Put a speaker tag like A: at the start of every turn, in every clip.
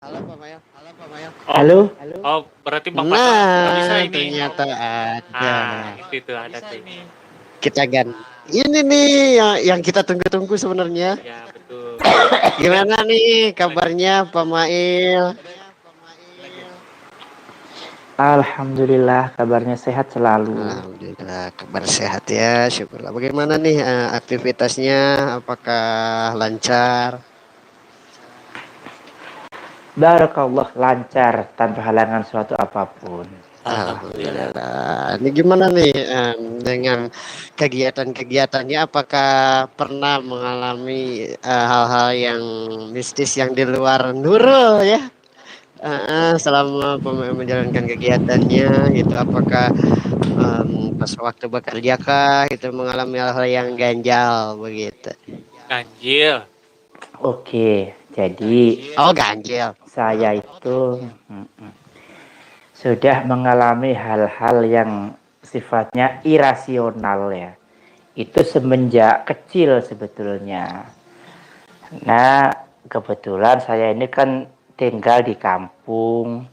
A: Halo Pak Mayo.
B: Oh,
C: Halo?
B: oh berarti Bang Patra nggak bisa
A: Nah,
B: ini.
A: ternyata ada.
B: Itu ada tuh.
A: Kita ganti. Ini nih yang kita tunggu-tunggu sebenarnya.
B: Ya, betul. Ini
A: Gimana nih kabarnya Pak Mail?
C: Alhamdulillah kabarnya sehat selalu.
A: Alhamdulillah kabar sehat ya, syukurlah. Bagaimana nih aktivitasnya? Apakah lancar?
C: Barakallah lancar tanpa halangan suatu apapun.
B: Alhamdulillah.
A: Alhamdulillah. Ini gimana nih dengan kegiatan-kegiatannya? Apakah pernah mengalami hal-hal yang mistis yang di luar Nurul ya? Selama menjalankan kegiatannya gitu, apakah pas waktu bekerja kah itu mengalami hal-hal yang ganjal begitu?
B: Ganjil.
C: Oke, jadi
A: Oh ganjil.
C: saya itu sudah mengalami hal-hal yang sifatnya irasional ya. Itu semenjak kecil sebetulnya. Nah, kebetulan saya ini kan tinggal di kampung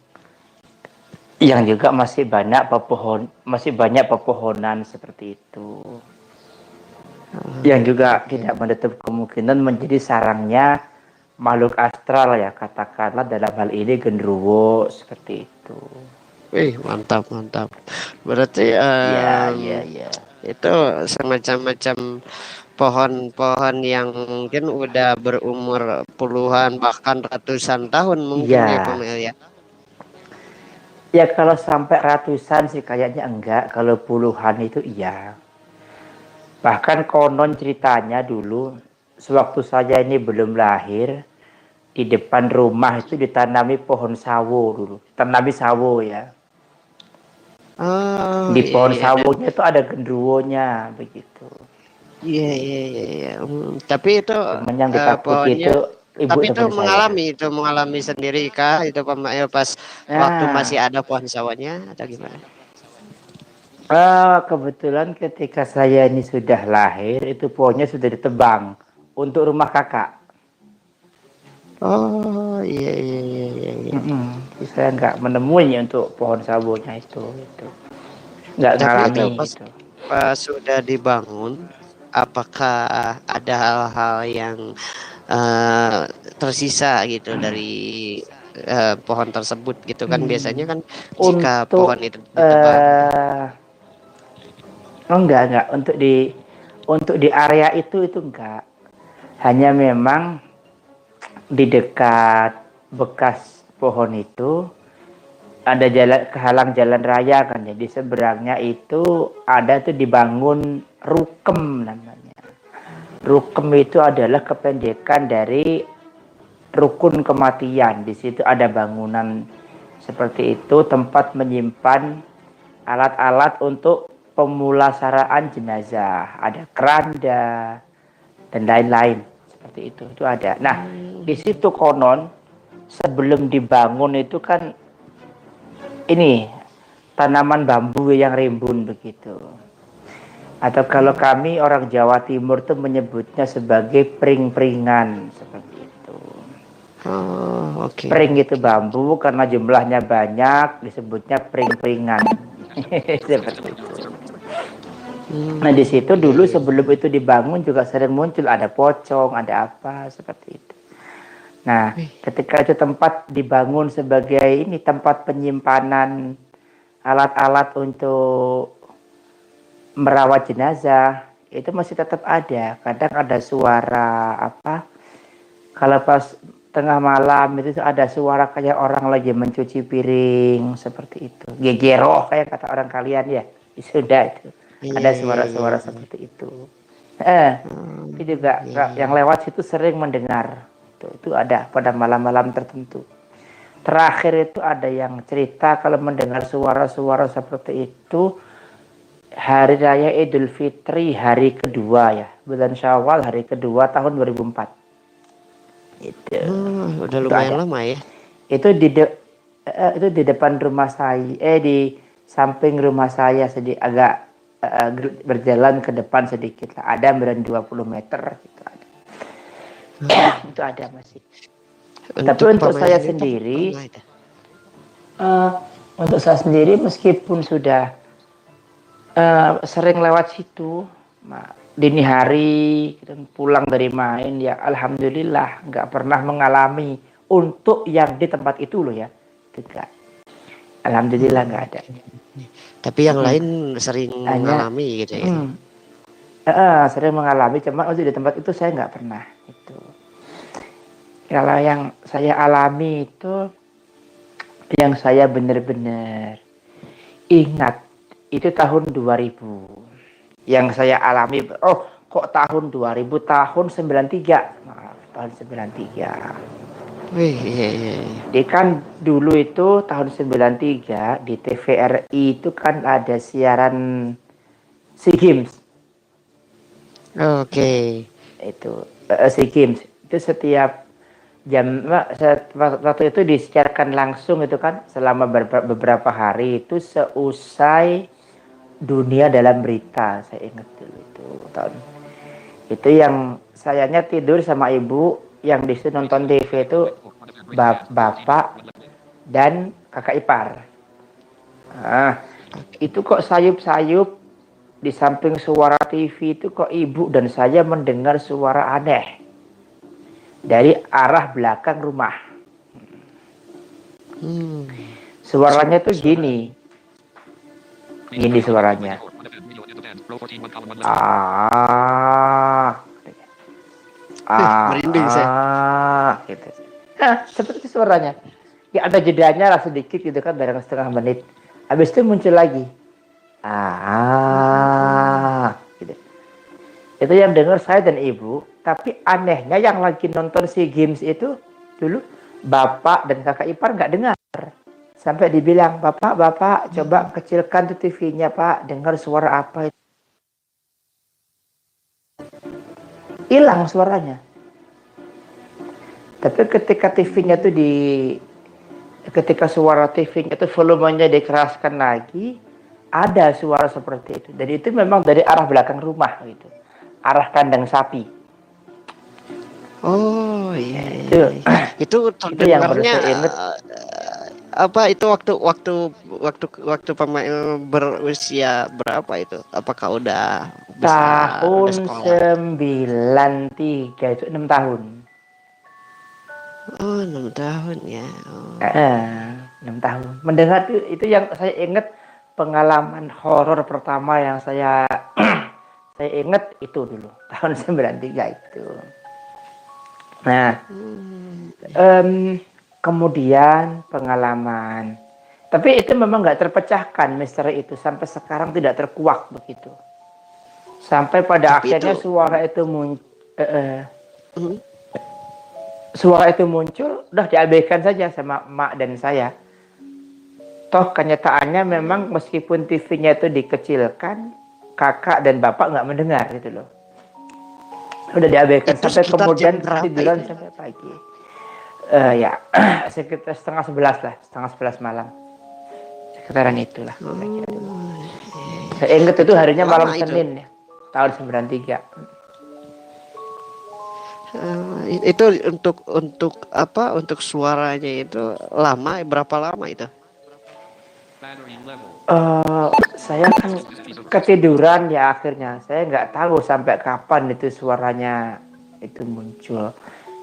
C: yang juga masih banyak pepohonan seperti itu. Yang juga tidak menutup kemungkinan menjadi sarangnya makhluk astral ya, katakanlah dalam hal ini genderuwo seperti itu.
A: Wih mantap mantap. Berarti
C: Ya, ya, ya.
A: itu semacam-macam pohon-pohon yang mungkin udah berumur puluhan bahkan ratusan tahun mungkin ya
C: Iya.
A: Pamel ya.
C: Ya kalau sampai ratusan sih kayaknya enggak, kalau puluhan itu iya. Bahkan konon ceritanya dulu sewaktu saya ini belum lahir, di depan rumah itu ditanami pohon sawo dulu. Tanami sawo ya.
A: Oh
C: Di
A: iya
C: pohon
A: iya dan
C: sawonya itu ada genderuwonya begitu.
A: iya iya iya, iya. Tapi itu
C: Cuman yang ditakuti
A: pohonnya
C: itu ibu
A: tapi itu
C: teman saya.
A: mengalami sendiri kah itu Pamel pas waktu masih
C: Nah,
A: ada pohon sawahnya atau gimana?
C: kebetulan ketika saya ini sudah lahir, itu pohonnya sudah ditebang untuk rumah kakak.
A: Oh iya iya iya iya, iya.
C: Saya nggak menemui untuk pohon sawonya itu. Nggak
A: Tapi itu
C: ngalami
A: pas
C: itu.
A: sudah dibangun, apakah ada hal-hal yang tersisa gitu dari pohon tersebut gitu kan biasanya kan jika pohon
C: Untuk
A: itu ditebang.
C: oh enggak untuk di area itu enggak. Hanya memang di dekat bekas pohon itu ada kehalang jalan raya kan ya. Di seberangnya itu ada tuh dibangun rukem namanya. Rukem itu adalah kependekan dari rukun kematian. Di situ ada bangunan seperti itu, tempat menyimpan alat-alat untuk pemulasaraan jenazah. Ada keranda dan lain-lain seperti itu. Itu ada. Nah, di situ konon sebelum dibangun itu kan ini tanaman bambu yang rimbun begitu. Atau kalau kami orang Jawa Timur tuh menyebutnya sebagai pring-pringan seperti itu.
A: Oh, oke.
C: Pring itu bambu karena jumlahnya banyak disebutnya pring-pringan. Seperti itu. Nah di situ
A: Iya,
C: dulu
A: iya.
C: sebelum itu dibangun juga sering muncul ada pocong, ada apa seperti itu. Nah
A: Wih,
C: ketika itu tempat dibangun sebagai ini tempat penyimpanan alat-alat untuk merawat jenazah itu masih tetap ada. Kadang ada suara apa? Kalau pas tengah malam itu ada suara kayak orang lagi mencuci piring seperti itu. Gegeroh kayak kata orang kalian ya. Sudah itu.
A: iya,
C: Ada
A: iya, iya,
C: suara-suara
A: iya.
C: seperti itu.
A: Hmm,
C: Itu juga
A: iya,
C: yang
A: iya.
C: lewat situ sering mendengar. Itu ada pada malam-malam tertentu. Terakhir itu ada yang cerita kalau mendengar suara-suara seperti itu hari raya Idul Fitri hari kedua ya. Bulan Syawal hari kedua tahun 2004.
A: Udah
C: Itu
A: lumayan
C: ada.
A: lama ya.
C: Itu di depan rumah saya, di samping rumah saya sedikit agak berjalan ke depan sedikit lah. Ada 20 meter gitu ada. Itu ada masih. Tapi untuk
A: pemain
C: saya
A: sendiri
C: sendiri, untuk saya sendiri meskipun sudah sering lewat situ, dini hari kita pulang dari main ya alhamdulillah nggak pernah mengalami untuk yang di tempat itu loh ya, tidak. Alhamdulillah nggak ada.
A: Tapi yang
C: Mm-mm.
A: lain sering
C: Hanya
A: mengalami gitu ya.
C: sering mengalami, cuma untuk di tempat itu saya nggak pernah. Itu kalau yang saya alami itu, yang saya benar-benar ingat itu tahun 2000. Yang saya alami, kok tahun 2000, tahun 93. Maaf, tahun 93.
A: Wih, iya, iya.
C: Jadi kan dulu itu tahun 93 di TVRI itu kan ada siaran SEA Games.
A: Oke.
C: Itu SEA Games. Itu setiap jam, waktu itu disiarkan langsung itu kan selama beberapa hari itu seusai Dunia Dalam Berita. Saya ingat dulu itu tahun. Itu yang sayanya tidur sama ibu, yang disitu nonton TV itu bapak dan kakak ipar. Nah, itu kok sayup-sayup di samping suara TV itu kok ibu dan saya mendengar suara aneh dari arah belakang rumah. Suaranya tuh gini suaranya.
A: Merinding saya.
C: Gitu. Seperti suaranya. Ya ada jedanya lah sedikit gitu kan, barang setengah menit. Habis itu muncul lagi. Gitu. Itu yang dengar saya dan ibu. Tapi anehnya yang lagi nonton SEA Games itu dulu bapak dan kakak ipar nggak dengar. Sampai dibilang, bapak coba kecilkan tuh TV-nya pak, dengar suara apa itu. Hilang suaranya. Tapi ketika TV-nya tuh ketika suara TV-nya itu volumenya dikeraskan lagi, ada suara seperti itu. Dan itu memang dari arah belakang rumah gitu, arah kandang sapi.
A: Oh iya, itu
C: yang
A: terdengarnya
C: ingat.
A: Apa itu waktu pemain berusia berapa itu? Apakah udah besar, udah
C: Tahun
A: sekolah?
C: 93 itu 6 tahun.
A: Oh 6 tahun ya. Oh.
C: 6 tahun. Mendengar itu yang saya ingat, pengalaman horor pertama yang saya saya ingat itu dulu tahun 93 itu. Nah, kemudian pengalaman. Tapi itu memang nggak terpecahkan misteri itu sampai sekarang, tidak terkuak begitu. Sampai pada
A: Tapi
C: akhirnya
A: itu,
C: suara itu muncul, udah diabaikan saja sama emak dan saya. Toh kenyataannya memang meskipun TV-nya itu dikecilkan, kakak dan bapak nggak mendengar gitu loh. Udah diabaikan
A: itu
C: sampai kemudian tiduran
A: itu?
C: sampai pagi. Ya sekitar setengah 11 malam. Sekitaran itulah. Saya ingat itu harinya malam Senin ya, tahun 93.
A: Itu untuk apa? Untuk suaranya itu lama, berapa lama itu?
C: Saya kan ketiduran ya akhirnya. Saya nggak tahu sampai kapan itu suaranya itu muncul.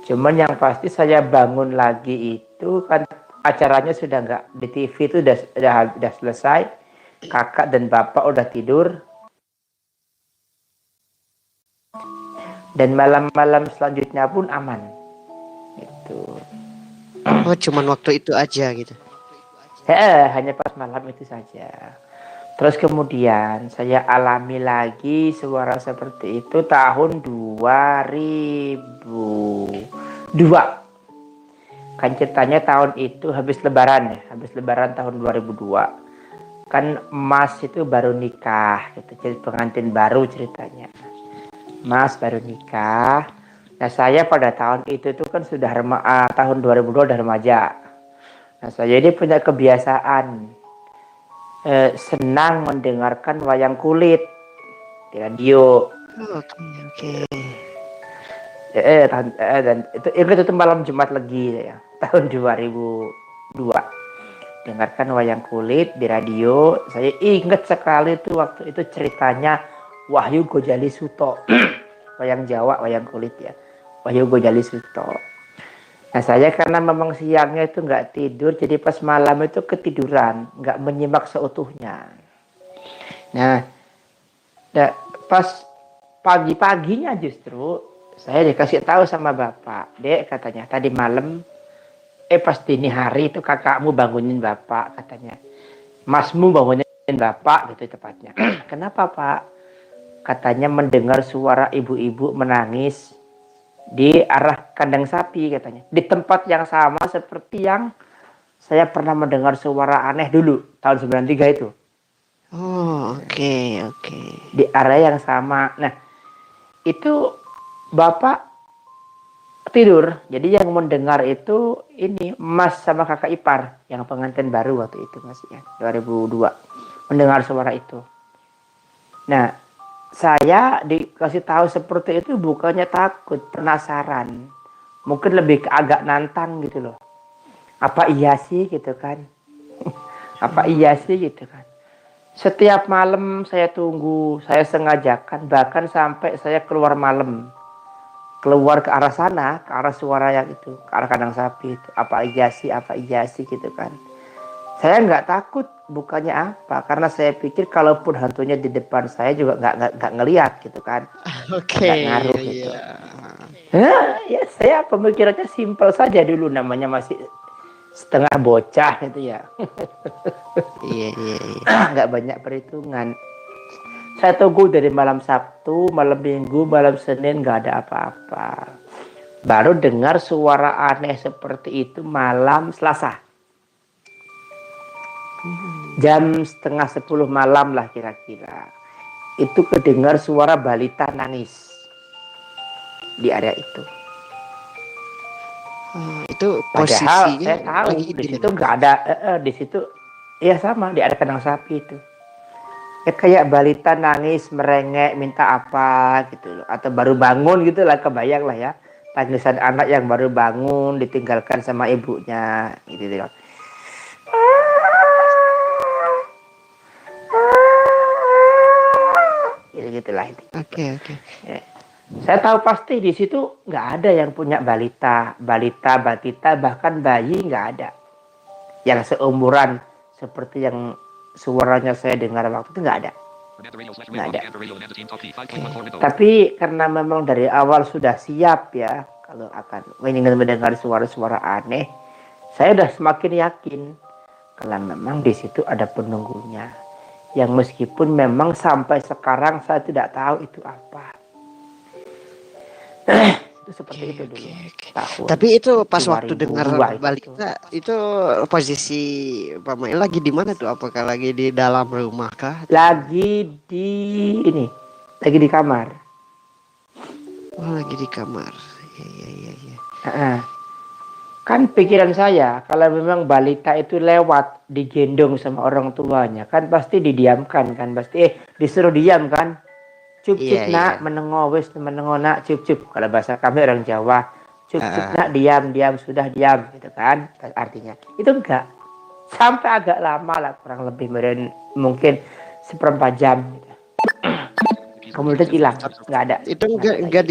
C: Cuman yang pasti saya bangun lagi itu kan acaranya sudah nggak di TV, itu udah selesai. Kakak dan bapak udah tidur. Dan malam-malam selanjutnya pun aman. Itu.
A: Oh cuman waktu itu aja gitu.
C: Hanya pas malam itu saja. Terus kemudian saya alami lagi suara seperti itu tahun 2002. Kan ceritanya tahun itu habis lebaran ya, habis lebaran tahun 2002. Kan Mas itu baru nikah gitu, jadi pengantin baru ceritanya. Mas baru nikah. Nah saya pada tahun itu tuh kan sudah tahun 2002 udah remaja. Nah saya ini punya kebiasaan senang mendengarkan wayang kulit di radio.
A: Oke.
C: Dan itu ingat itu malam Jumat Legi ya, tahun 2002. Dengarkan wayang kulit di radio. Saya ingat sekali itu waktu itu ceritanya Wahyu Gojali Suto. Wayang Jawa, wayang kulit ya. Wahyu Gojali Suto. Nah saya karena memang siangnya itu nggak tidur, jadi pas malam itu ketiduran, nggak menyimak seutuhnya. Nah, pas pagi-paginya justru saya dikasih tahu sama bapak, Dek katanya tadi malam, pas dini hari itu kakakmu bangunin bapak katanya, masmu bangunin bapak gitu tepatnya. Kenapa Pak? Katanya mendengar suara ibu-ibu menangis di arah kandang sapi katanya, di tempat yang sama seperti yang saya pernah mendengar suara aneh dulu tahun 93 itu.
A: Oh, oke.
C: Di area yang sama. Nah, itu bapak tidur. Jadi yang mendengar itu ini Mas sama kakak ipar yang pengantin baru waktu itu Mas ya, 2002. Mendengar suara itu. Nah, saya dikasih tahu seperti itu bukannya takut, penasaran. Mungkin lebih ke agak nantang gitu loh. Apa iya sih gitu kan? Apa iya sih gitu kan? Setiap malam saya tunggu, saya sengajakan, bahkan sampai saya keluar malam. Keluar ke arah sana, ke arah suara yang itu, ke arah kandang sapi itu. Apa iya sih gitu kan. Saya nggak takut, bukannya apa, karena saya pikir kalaupun hantunya di depan saya juga nggak ngelihat gitu kan.
A: Oke.
C: Nggak ngaruh gitu. Ya saya pemikirannya simpel saja dulu, namanya masih setengah bocah gitu ya.
A: Iya.
C: Nggak banyak perhitungan. Saya tunggu dari malam Sabtu, malam Minggu, malam Senin nggak ada apa-apa. Baru dengar suara aneh seperti itu malam Selasa. Jam 9:30 malam lah kira-kira. Itu kedengar suara balita nangis di area itu.
A: Itu
C: Padahal
A: posisinya
C: saya tahu
A: lagi
C: di situ nggak ada, di situ ya sama di ada kandang sapi itu. Ya kayak balita nangis merengek minta apa gitu loh, atau baru bangun gitu lah, kebayang lah ya tangisan anak yang baru bangun ditinggalkan sama ibunya gitu loh. Gitulah itu.
A: Oke.
C: Ya. Saya tahu pasti di situ nggak ada yang punya batita, bahkan bayi nggak ada yang seumuran seperti yang suaranya saya dengar waktu itu, nggak ada. Tapi karena memang dari awal sudah siap ya kalau akan ingin mendengar suara-suara aneh, saya sudah semakin yakin kalau memang di situ ada penunggunya, yang meskipun memang sampai sekarang saya tidak tahu itu apa. Itu seperti itu dulu.
A: Tapi itu pas waktu dengar
C: 2002
A: balita itu posisi Pak Mail lagi di mana tuh? Apakah lagi di dalam rumah kah?
C: Lagi di kamar.
A: Oh, lagi di kamar.
C: Iya. Kan pikiran saya kalau memang balita itu lewat digendong sama orang tuanya kan pasti didiamkan kan, pasti disuruh diam kan. Cup nak menengo wis menengo nak cup kalau bahasa kami orang Jawa cup nak diam sudah diam gitu kan artinya. Itu enggak, sampai agak lama lah, kurang lebih mungkin 1/4 jam gitu. Kemudian hilang, nggak ada.
A: Itu enggak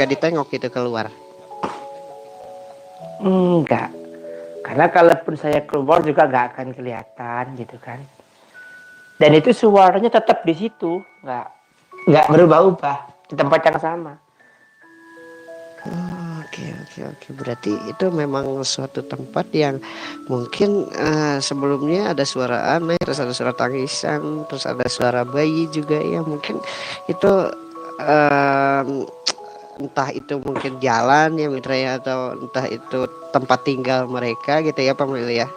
A: ditengok itu keluar.
C: Enggak, karena kalaupun saya keluar juga nggak akan kelihatan gitu kan. Dan itu suaranya tetap di situ, nggak berubah-ubah di tempat yang sama.
A: Oke. Berarti itu memang suatu tempat yang mungkin sebelumnya ada suara aneh, terus ada suara tangisan, terus ada suara bayi juga ya, mungkin itu entah itu mungkin jalan ya Mitra ya, atau entah itu tempat tinggal mereka gitu ya Pak Mil ya.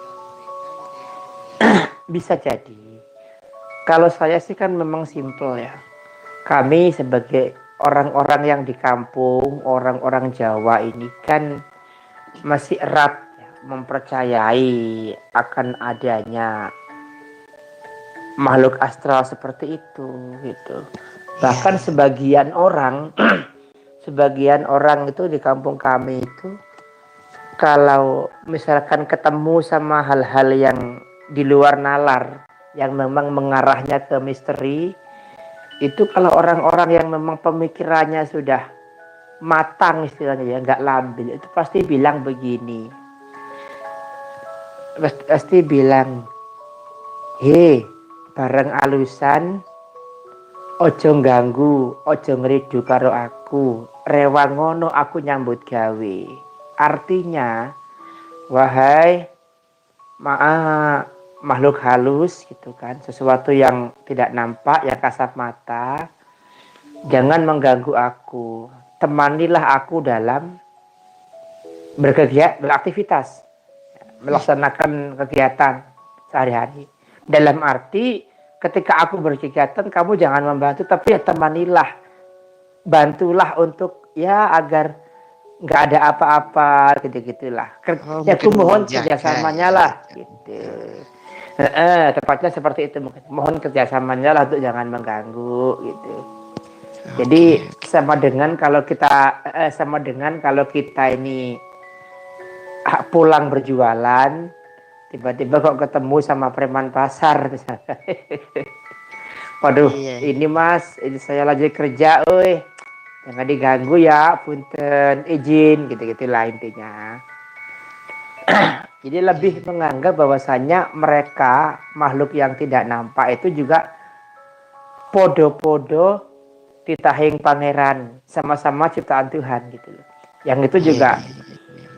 C: Bisa jadi. Kalau saya sih kan memang simple ya. Kami sebagai orang-orang yang di kampung, orang-orang Jawa ini kan masih erat ya, mempercayai akan adanya makhluk astral seperti itu gitu. Bahkan sebagian orang sebagian orang itu di kampung kami itu kalau misalkan ketemu sama hal-hal yang di luar nalar yang memang mengarahnya ke misteri, itu kalau orang-orang yang memang pemikirannya sudah matang istilahnya ya, nggak labil, itu pasti bilang begini, pasti bilang, he bareng alusan, ojo ganggu, ojo ngeridu karo aku, rewang ngono aku nyambut gawe. Artinya, wahai makhluk halus gitu kan, sesuatu yang tidak nampak, yang kasat mata, jangan mengganggu aku. Temanilah aku dalam beraktivitas, melaksanakan kegiatan sehari-hari. Dalam arti ketika aku berkegiatan, kamu jangan membantu, tapi ya temanilah, bantulah untuk ya agar nggak ada apa-apa gitu-gitulah. Aku mohon kerjasamanya lah gitu. Tepatnya seperti itu mungkin. Mohon kerjasamanya lah untuk jangan mengganggu gitu. Jadi sama dengan kalau kita ini pulang berjualan, tiba-tiba kok ketemu sama preman pasar misalnya. Waduh, ini mas, ini saya lagi kerja, jangan diganggu ya, punten, izin, gitu-gitulah intinya. Jadi lebih menganggap bahwasannya mereka makhluk yang tidak nampak itu juga podo-podo titahing pangeran, sama-sama ciptaan Tuhan gitu loh. Yang itu juga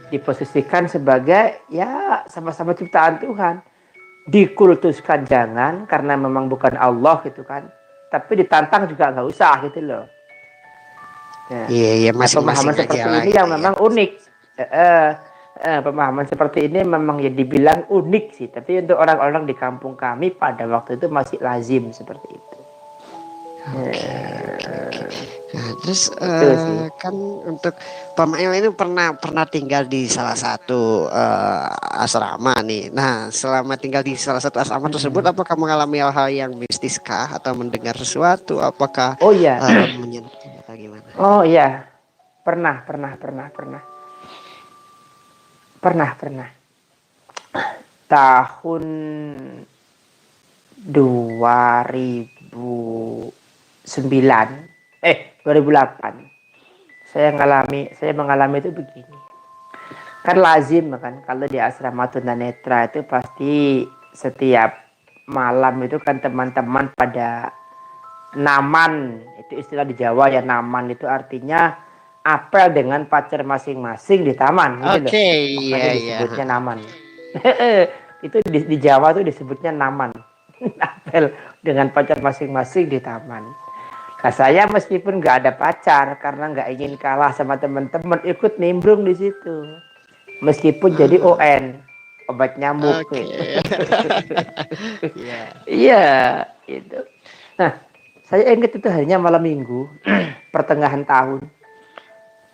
C: diposisikan sebagai ya sama-sama ciptaan Tuhan. Dikultuskan jangan karena memang bukan Allah gitu kan. Tapi ditantang juga nggak usah gitu loh.
A: Iya,
C: pemahaman seperti ini yang memang unik. Pemahaman seperti ini memang ya dibilang unik sih, tapi untuk orang-orang di kampung kami pada waktu itu masih lazim seperti itu.
A: Nah, terus kan untuk Pamail ini pernah tinggal di salah satu asrama nih. Nah, selama tinggal di salah satu asrama tersebut, apakah mengalami hal-hal yang mistis kah atau mendengar sesuatu? Apakah menyentuh atau gimana?
C: Oh iya, pernah. Tahun 2008 saya mengalami itu begini. Kan lazim kan kalau di asrama tunanetra itu pasti setiap malam itu kan teman-teman pada naman, itu istilah di Jawa ya, naman itu artinya apel dengan pacar masing-masing di taman gitu loh. Makanya disebutnya naman. Itu di Jawa tuh disebutnya naman. Apel dengan pacar masing-masing di taman. Nah, saya meskipun nggak ada pacar karena nggak ingin kalah sama teman-teman, ikut nimbrung di situ. Meskipun jadi ON, obat nyamuk. Iya, itu. Nah, saya ingat itu hanya malam minggu, pertengahan tahun.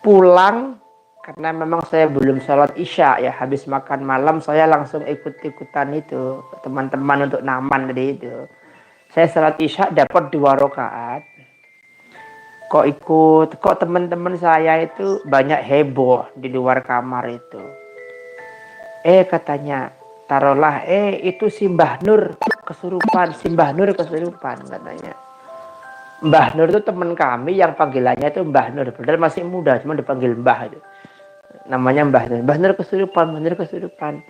C: Pulang karena memang saya belum sholat isya ya, habis makan malam saya langsung ikut-ikutan itu teman-teman untuk naman tadi itu. Saya sholat isya dapat 2 rakaat. Kok teman-teman saya itu banyak heboh di luar kamar itu. Katanya, taruhlah itu si Mbah Nur kesurupan katanya. Mbah Nur itu teman kami yang panggilannya itu Mbah Nur, padahal masih muda, cuma dipanggil Mbah itu. Namanya Mbah Nur. Mbah Nur kesurupan.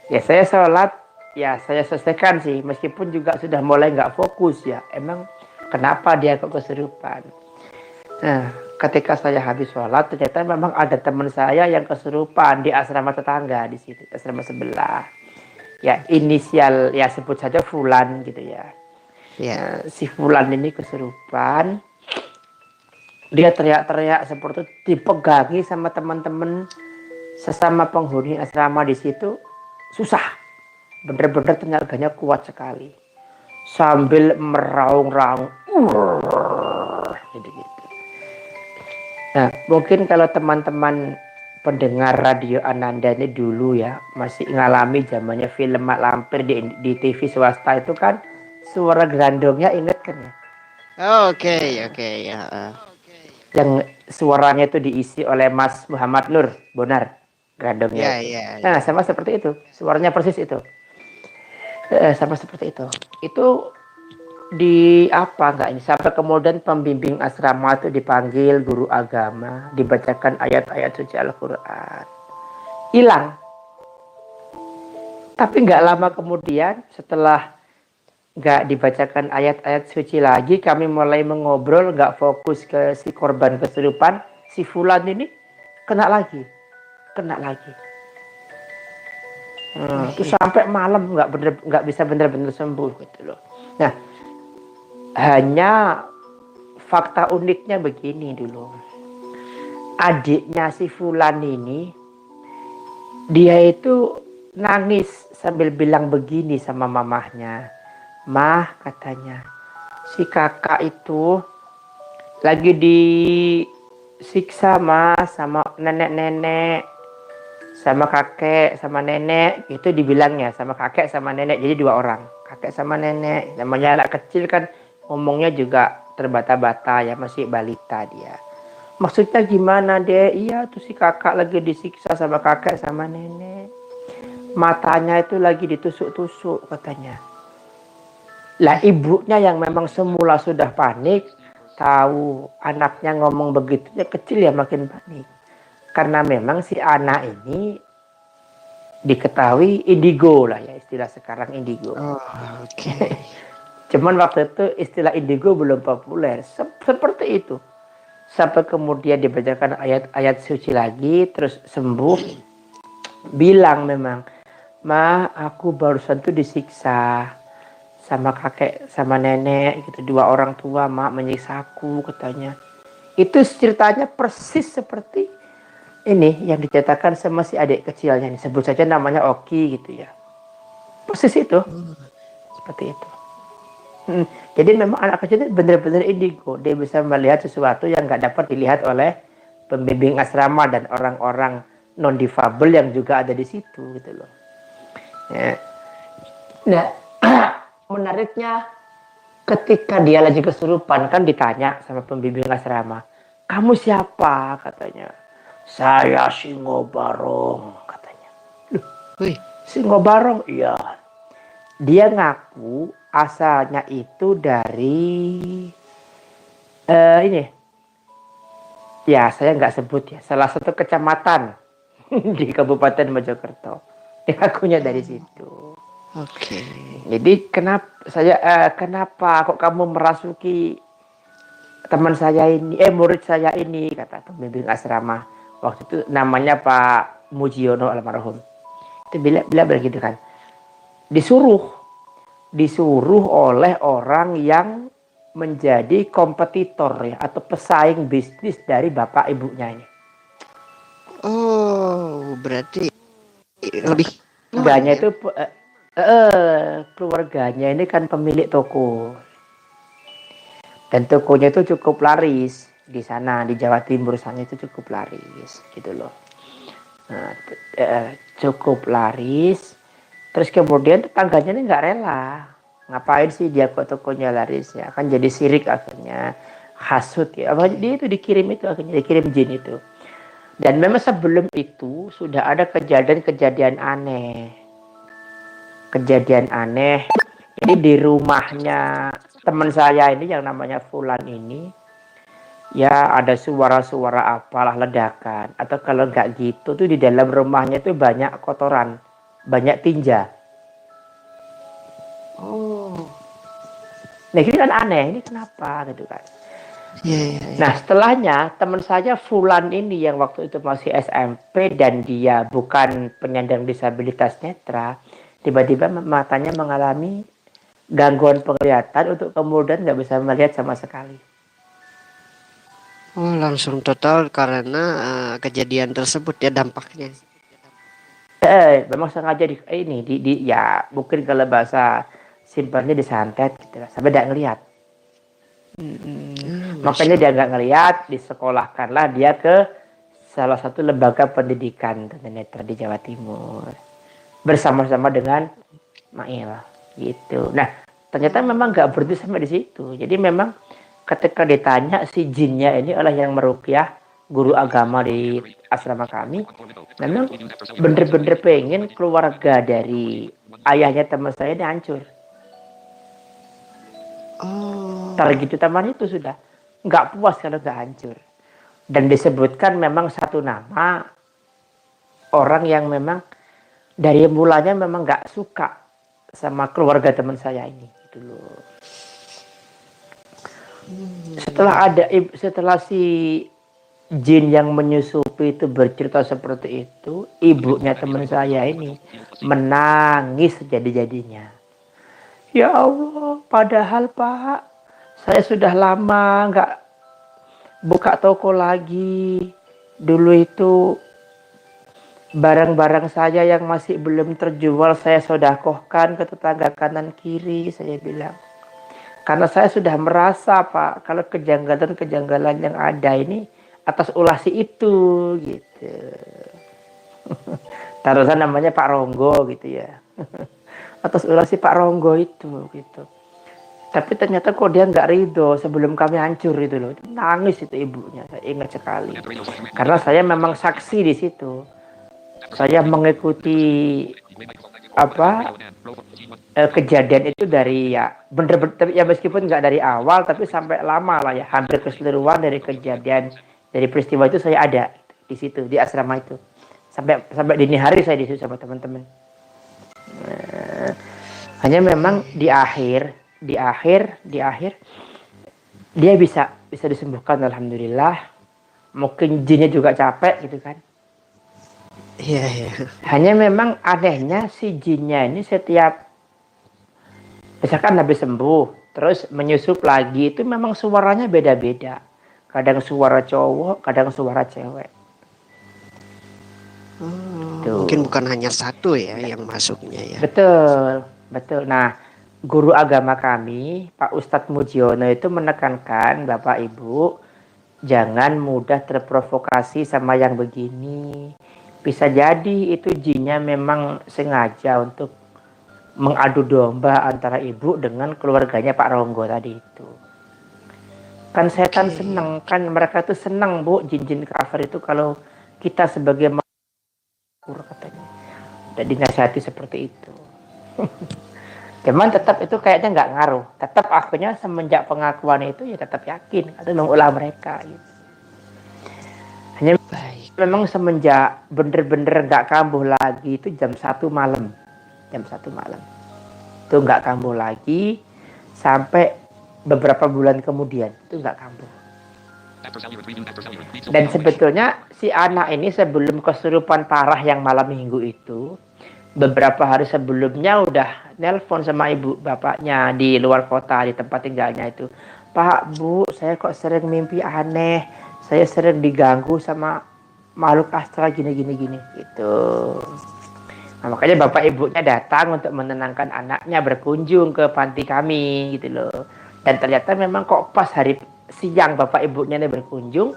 C: Ya saya sholat, ya saya selesaikan sih, meskipun juga sudah mulai nggak fokus ya. Emang kenapa dia kok kesurupan? Nah, ketika saya habis sholat, ternyata memang ada teman saya yang kesurupan di asrama tetangga di situ, asrama sebelah. Ya inisial, ya sebut saja Fulan gitu ya. Ya, si Fulan ini kesurupan. Dia teriak-teriak seperti dipegangi sama teman-teman sesama penghuni asrama di situ. Susah. Bener-bener tenaganya kuat sekali. Sambil meraung-raung. Gitu-gitu. Nah, mungkin kalau teman-teman pendengar radio Ananda ini dulu ya, masih ngalami zamannya film Mak Lampir di TV swasta itu kan, suara gerandongnya inget kan ya?
A: Oke, ya.
C: yang suaranya itu diisi oleh Mas Muhammad Nur Bonar
A: Ya,
C: gandongnya itu.
A: ya,
C: Nah,
A: ya.
C: sama seperti itu, suaranya persis itu. Sama seperti itu. Itu di apa enggak ini sampai kemudian pembimbing asrama itu dipanggil guru agama, dibacakan ayat-ayat suci Al-Qur'an. Hilang. Tapi nggak lama kemudian setelah nggak dibacakan ayat-ayat suci lagi, kami mulai mengobrol, nggak fokus ke si korban kesurupan, si Fulan ini kena lagi. Terus sampai malam nggak bisa benar-benar sembuh gitu loh. Nah, hanya fakta uniknya begini dulu. Adiknya si Fulan ini, dia itu nangis sambil bilang begini sama mamahnya. Mah, katanya, si kakak itu lagi disiksa mas sama nenek-nenek, sama kakek, sama nenek. Itu dibilangnya sama kakek sama nenek. Jadi 2 orang, kakek sama nenek. Namanya anak kecil kan ngomongnya juga terbata-bata ya, masih balita dia. Maksudnya gimana deh? Iya tuh si kakak lagi disiksa sama kakek sama nenek. Matanya itu lagi ditusuk-tusuk katanya. Lah ibunya yang memang semula sudah panik, tahu anaknya ngomong begitu, ya kecil ya makin panik. Karena memang si anak ini diketahui indigo lah ya, istilah sekarang indigo.
A: Oh, oke.
C: Cuman waktu itu istilah indigo belum populer. Seperti itu. Sampai kemudian dibacakan ayat-ayat suci lagi, terus sembuh. Bilang memang, Ma, aku barusan tuh disiksa sama kakek, sama nenek, gitu. 2 orang tua, Ma, menyiksa aku, katanya. Itu ceritanya persis seperti ini yang diceritakan sama si adik kecilnya. Sebut saja namanya Oki, gitu ya. Persis itu. Seperti itu. Jadi memang anak kecil itu benar-benar indigo. Dia bisa melihat sesuatu yang nggak dapat dilihat oleh pembimbing asrama dan orang-orang non difabel yang juga ada di situ gitu loh. Ya. Nah, menariknya ketika dia lagi kesurupan kan ditanya sama pembimbing asrama, kamu siapa? Katanya. Saya Singo Barong, katanya. Loh,
A: Wih,
C: Singo Barong? Iya. Dia ngaku asalnya itu dari ini. Ya, saya nggak sebut ya. Salah satu kecamatan di Kabupaten Mojokerto. Dia ngakunya dari situ.
A: oke.
C: Jadi kenapa kok kamu merasuki teman saya ini, murid saya ini, kata pembimbing asrama. Waktu itu namanya Pak Mujiono almarhum. Itu bila begitu kan. Disuruh oleh orang yang menjadi kompetitor ya, atau pesaing bisnis dari bapak ibunya ini.
A: Oh, berarti lebih
C: Keluarganya
A: ya?
C: itu keluarganya ini kan pemilik toko. Dan tokonya itu cukup laris di sana, di Jawa Timur sana itu cukup laris gitu loh. Nah, cukup laris. Terus kemudian tetangganya ini nggak rela. Ngapain sih dia kok tokonya laris ya? Kan jadi sirik akhirnya, hasut ya. Apa dia itu dikirim jin itu. Dan memang sebelum itu sudah ada kejadian aneh. Jadi di rumahnya teman saya ini yang namanya Fulan ini, ya ada suara-suara apalah ledakan. Atau kalau nggak gitu tuh di dalam rumahnya tuh banyak kotoran, banyak tinja.
A: Oh,
C: Nah ini kan aneh, ini kenapa gitu kan.
A: iya.
C: Nah setelahnya teman saya Fulan ini yang waktu itu masih SMP dan dia bukan penyandang disabilitas netra, tiba-tiba matanya mengalami gangguan penglihatan untuk kemudian nggak bisa melihat sama sekali.
A: Oh, langsung total karena kejadian tersebut ya dampaknya.
C: Memang sengaja ya mungkin kalau bahasa simpelnya disantet gitu lah, sampai tidak ngelihat. Makanya dia nggak ngelihat, disekolahkanlah dia ke salah satu lembaga pendidikan tunanetra di Jawa Timur bersama-sama dengan Mail gitu. Nah ternyata memang nggak berhenti sampai di situ. Jadi memang ketika ditanya si jinnya ini adalah yang meruqyah guru agama di asrama kami, memang bener-bener pengen keluarga dari ayahnya teman saya ini hancur. Target utamanya itu sudah nggak puas kalau nggak hancur. Dan disebutkan memang satu nama orang yang memang dari mulanya memang nggak suka sama keluarga teman saya ini gitu loh. Setelah si jin yang menyusupi itu bercerita seperti itu, ibunya teman saya ini menangis jadi-jadinya. Ya Allah, padahal Pak, saya sudah lama nggak buka toko lagi. Dulu itu barang-barang saya yang masih belum terjual saya sedekahkan ke tetangga kanan kiri, saya bilang. Karena saya sudah merasa Pak, kalau kejanggalan-kejanggalan yang ada ini atas ulasi itu gitu. Taruhan namanya Pak Ronggo gitu ya. Atas ulasi Pak Ronggo itu gitu. Tapi ternyata kok dia nggak ridho sebelum kami hancur itu loh. Nangis itu ibunya, saya ingat sekali. Karena saya memang saksi di situ. Saya mengikuti kejadian itu dari ya bener-bener ya meskipun nggak dari awal tapi sampai lama lah ya, hampir keseluruhan dari kejadian dari peristiwa itu saya ada di situ di asrama itu sampai dini hari saya di situ sama teman-teman. Hanya memang di akhir dia bisa disembuhkan alhamdulillah. Mungkin jinnya juga capek gitu kan.
A: Iya.
C: Hanya memang anehnya si jinnya ini setiap misalkan habis sembuh terus menyusup lagi itu memang suaranya beda-beda. Kadang suara cowok, kadang suara cewek.
A: Mungkin bukan hanya satu ya yang masuknya ya.
C: Betul. Nah, guru agama kami, Pak Ustadz Mujiono itu menekankan Bapak Ibu jangan mudah terprovokasi sama yang begini. Bisa jadi itu jinnya memang sengaja untuk mengadu domba antara ibu dengan keluarganya Pak Ronggo tadi itu. Kan setan senang, kan mereka tuh senang Bu, jin-jin kafir itu kalau kita sebagai makhluk katanya. Dan dinasihati seperti itu. Cuman tetap itu kayaknya nggak ngaruh. Tetap akhirnya semenjak pengakuan itu ya tetap yakin atau mengulah mereka gitu. Hanya memang semenjak bener-bener nggak kambuh lagi itu jam 1 malam itu nggak kambuh lagi sampai beberapa bulan kemudian itu nggak kambuh. Dan sebetulnya si anak ini sebelum kesurupan parah yang malam minggu itu beberapa hari sebelumnya udah nelpon sama ibu bapaknya di luar kota di tempat tinggalnya itu. Pak, Bu, saya kok sering mimpi aneh, saya sering diganggu sama makhluk astral gini gitu. Nah, makanya bapak ibunya datang untuk menenangkan anaknya berkunjung ke panti kami gitu loh. Dan ternyata memang kok pas hari siang bapak ibunya ini berkunjung,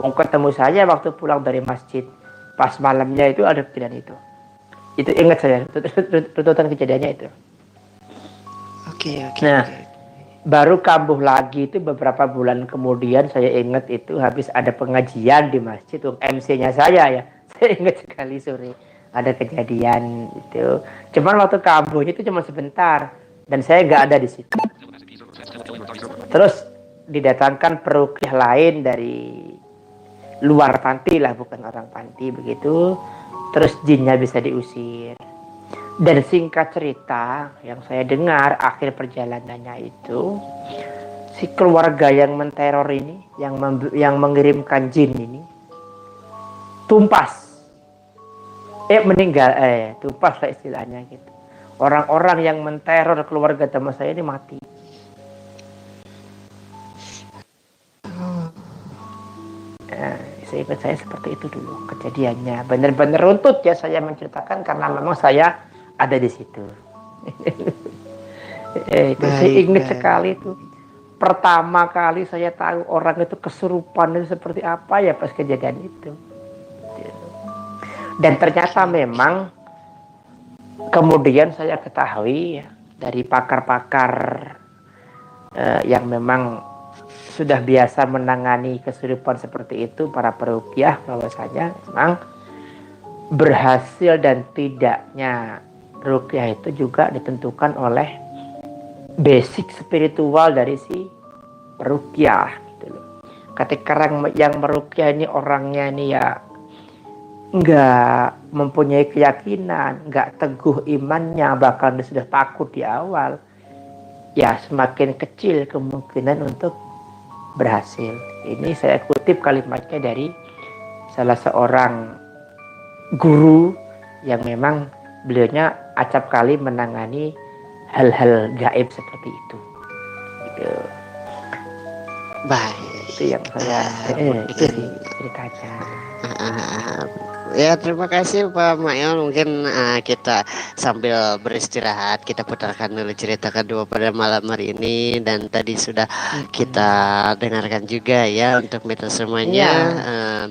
C: ketemu saya waktu pulang dari masjid. Pas malamnya itu ada kejadian itu. Itu ingat saya runtutan kejadiannya itu.
A: Oke.
C: Nah, baru kambuh lagi itu beberapa bulan kemudian saya ingat itu habis ada pengajian di masjid MC-nya saya ya. Saya ingat sekali sore ada kejadian itu. Cuman waktu kambuhnya itu cuma sebentar dan saya nggak ada di situ. Terus didatangkan peruqyah lain dari luar panti lah, bukan orang panti begitu. Terus jinnya bisa diusir. Dan singkat cerita yang saya dengar akhir perjalanannya itu si keluarga yang menteror ini yang mengirimkan jin ini tumpas lah istilahnya gitu. Orang-orang yang menteror keluarga teman saya ini mati. Seingat saya seperti itu dulu kejadiannya. Benar-benar runtut ya saya menceritakan karena memang saya ada di situ. Saya ingat sekali itu. Pertama kali saya tahu orang itu kesurupan itu seperti apa ya pas kejadian itu. Dan ternyata memang kemudian saya ketahui ya, dari pakar-pakar yang memang sudah biasa menangani kesurupan seperti itu, para peruqyah bahwasanya memang berhasil dan tidaknya ruqyah itu juga ditentukan oleh basic spiritual dari si peruqyah gitu loh. Ketika yang meruqyah ini orangnya ini ya nggak mempunyai keyakinan, nggak teguh imannya, bahkan dia sudah takut di awal, ya semakin kecil kemungkinan untuk berhasil. Ini saya kutip kalimatnya dari salah seorang guru yang memang beliaunya acap kali menangani hal-hal gaib seperti itu. Gitu.
A: Baik.
C: Itu yang saya itu sih ceritanya.
A: Ya, terima kasih Pak Mail. Mungkin kita sambil beristirahat kita putarkan dulu cerita kedua pada malam hari ini, dan tadi sudah kita dengarkan juga ya untuk kita semuanya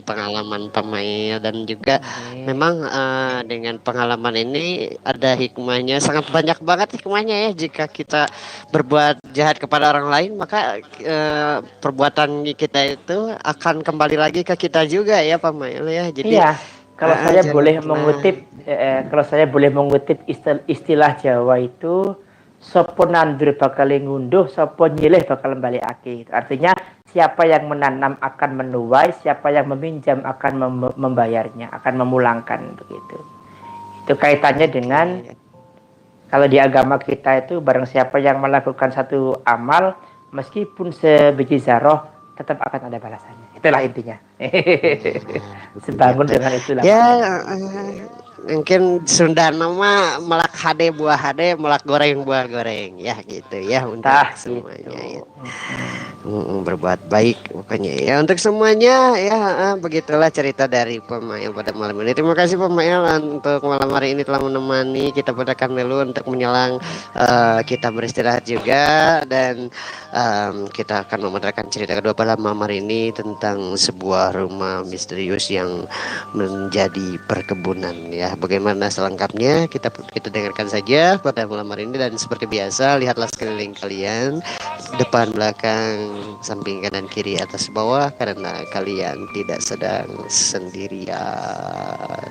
A: pengalaman Pak Mail, dan juga memang dengan pengalaman ini ada hikmahnya, sangat banyak banget hikmahnya ya. Jika kita berbuat jahat kepada orang lain, maka perbuatan kita itu akan kembali lagi ke kita juga ya Pak Mail ya. Jadi
C: kalau saya boleh mengutip istilah Jawa itu, sopo nandur bakal ngunduh, sopo nyilih bakal balikake. Artinya siapa yang menanam akan menuai, siapa yang meminjam akan membayarnya, akan memulangkan begitu. Itu kaitannya dengan kalau di agama kita itu barang siapa yang melakukan satu amal meskipun sebiji zarah tetap akan ada balasannya. Itulah intinya. Sebangun dengan itulah.
A: Ya, mungkin Sunda nama melak hade buah hade, melak goreng buah goreng ya gitu ya untuk semuanya gitu. Ya. Berbuat baik pokoknya ya untuk semuanya ya. Begitulah cerita dari Pemail pada malam ini. Terima kasih Pemail untuk malam hari ini telah menemani kita pada Kamelu untuk menjelang kita beristirahat juga, dan kita akan memutarkan cerita kedua pada malam hari ini tentang sebuah rumah misterius yang menjadi perkebunan ya. Bagaimana selengkapnya kita dengarkan saja pada malam hari ini, dan seperti biasa lihatlah sekeliling kalian, depan belakang samping kanan kiri atas bawah, karena kalian tidak sedang sendirian.